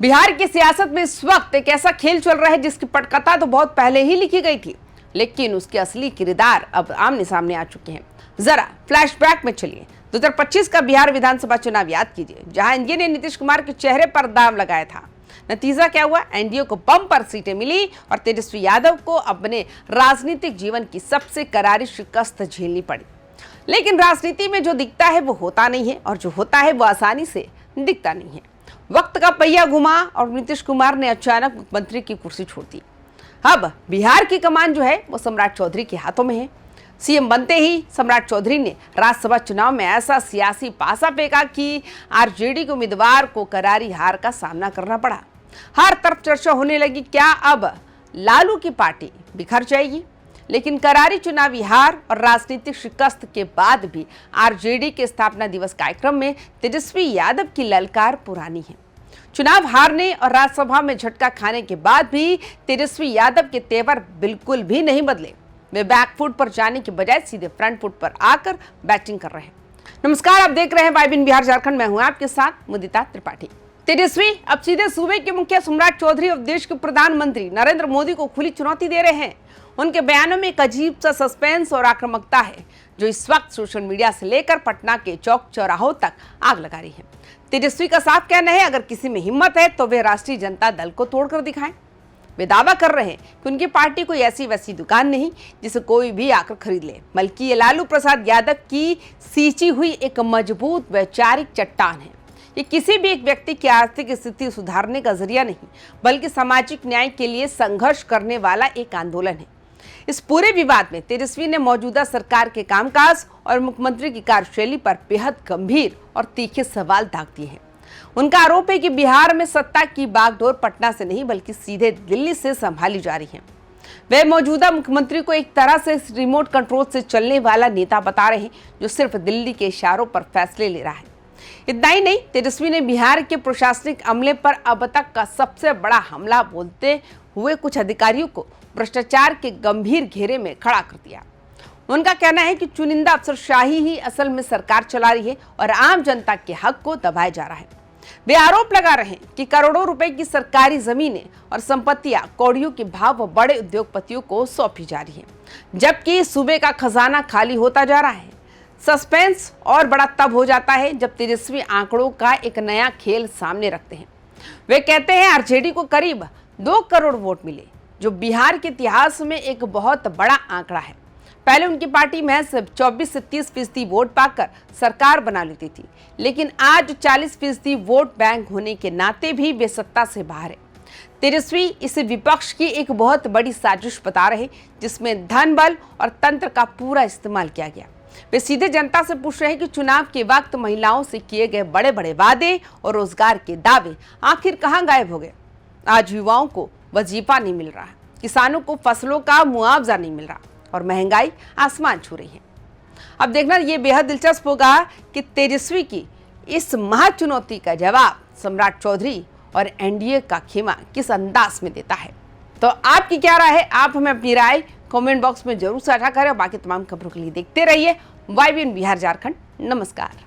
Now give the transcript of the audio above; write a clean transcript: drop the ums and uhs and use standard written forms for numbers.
बिहार की सियासत में इस वक्त एक ऐसा खेल चल रहा है जिसकी पटकथा तो बहुत पहले ही लिखी गई थी, लेकिन उसके असली किरदार अब आमने सामने आ चुके हैं। जरा फ्लैशबैक में चलिए 2025 का बिहार विधानसभा चुनाव याद कीजिए, जहां एनडीए ने नीतीश कुमार के चेहरे पर दाम लगाया था। नतीजा क्या हुआ? एनडीए को बम्पर सीटें मिली और तेजस्वी यादव को अपने राजनीतिक जीवन की सबसे करारी शिकस्त झेलनी पड़ी। लेकिन राजनीति में जो दिखता है वो होता नहीं है, और जो होता है वो आसानी से दिखता नहीं है। वक्त का पहिया घुमा और नीतीश कुमार ने अचानक मुख्यमंत्री की कुर्सी छोड़ दी। अब बिहार की कमान जो है वो सम्राट चौधरी के हाथों में है। सीएम बनते ही सम्राट चौधरी ने राज्यसभा चुनाव में ऐसा सियासी पासा फेंका कि आरजेडी के उम्मीदवार को करारी हार का सामना करना पड़ा। हर तरफ चर्चा होने लगी, क्या अब लालू की पार्टी बिखर जाएगी? लेकिन करारी चुनावी हार और राजनीतिक शिकस्त के बाद भी आरजेडी के स्थापना दिवस कार्यक्रम में तेजस्वी यादव की ललकार पुरानी है। चुनाव हारने और राज्यसभा में झटका खाने के बाद भी तेजस्वी यादव के तेवर बिल्कुल भी नहीं बदले। वे बैकफुट पर जाने के बजाय सीधे फ्रंट फुट पर आकर बैटिंग कर रहे हैं। नमस्कार, आप देख रहे हैं वाइबिन बिहार झारखंड। मैं हूं आपके साथ मुदिता त्रिपाठी। तेजस्वी अब सीधे सूबे के मुखिया सम्राट चौधरी और देश के प्रधानमंत्री नरेंद्र मोदी को खुली चुनौती दे रहे हैं। उनके बयानों में एक अजीब सा सस्पेंस और आक्रामकता है, जो इस वक्त सोशल मीडिया से लेकर पटना के चौक चौराहों तक आग लगा रही है। तेजस्वी का साफ कहना है, अगर किसी में हिम्मत है तो वे राष्ट्रीय जनता दल को तोड़कर दिखाएं। वे दावा कर रहे हैं कि उनकी पार्टी कोई ऐसी वैसी दुकान नहीं जिसे कोई भी आकर खरीद ले, बल्कि ये लालू प्रसाद यादव की सींची हुई एक मजबूत वैचारिक चट्टान है। ये किसी भी एक व्यक्ति की आर्थिक स्थिति सुधारने का जरिया नहीं, बल्कि सामाजिक न्याय के लिए संघर्ष करने वाला एक आंदोलन है। इस पूरे विवाद में तेजस्वी ने मौजूदा सरकार के कामकाज और मुख्यमंत्री की कार्यशैली पर बेहद गंभीर और तीखे सवाल दाग दिए हैं। उनका आरोप है कि बिहार में सत्ता की बागडोर पटना से नहीं बल्कि सीधे दिल्ली से संभाली जा रही है। वे मौजूदा मुख्यमंत्री को एक तरह से रिमोट कंट्रोल से चलने वाला नेता बता रहे हैं, जो सिर्फ दिल्ली के इशारों पर फैसले ले रहा है। इतना ही नहीं, तेजस्वी ने बिहार के प्रशासनिक अमले पर अब तक का सबसे बड़ा हमला बोलते हुए कुछ अधिकारियों को भ्रष्टाचार के गंभीर घेरे में खड़ा कर दिया। उनका कहना है कि चुनिंदा अफसरशाही ही असल में सरकार चला रही है और आम जनता के हक को दबाया जा रहा है। वे आरोप लगा रहे हैं कि करोड़ों रुपए की सरकारी जमीनें और संपत्तियां कौड़ियों के भाव व बड़े उद्योगपतियों को सौंपी जा रही है, जबकि सूबे का खजाना खाली होता जा रहा है। सस्पेंस और बड़ा तब हो जाता है जब तेजस्वी आंकड़ों का एक नया खेल सामने रखते हैं। वे कहते हैं आरजेडी को करीब 2 करोड़ वोट मिले, जो बिहार के इतिहास में एक बहुत बड़ा आंकड़ा है। पहले उनकी पार्टी महज 24 से 30% वोट पाकर सरकार बना लेती थी, लेकिन आज 40% वोट बैंक होने के नाते भी वे सत्ता से बाहर है। तेजस्वी इसे विपक्ष की एक बहुत बड़ी साजिश बता रहे, जिसमें धन बल और तंत्र का पूरा इस्तेमाल किया गया। वे सीधे जनता से पूछ रहे हैं कि चुनाव के वक्त महिलाओं से किए गए बड़े बड़े वादे और रोजगार के दावे आखिर कहां गायब हो गए। आज युवाओं को वजीफा नहीं मिल रहा, किसानों को फसलों का मुआवजा नहीं मिल रहा और महंगाई आसमान छू रही है। अब देखना ये बेहद दिलचस्प होगा कि तेजस्वी की इस महाचुनौती का जवाब सम्राट चौधरी और एनडीए का खेमा किस अंदाज में देता है। तो आपकी क्या राय है? आप हमें अपनी राय कमेंट बॉक्स में जरूर साझा करें। बाकी तमाम खबरों के लिए देखते रहिए वाइबिन बिहार झारखंड। नमस्कार।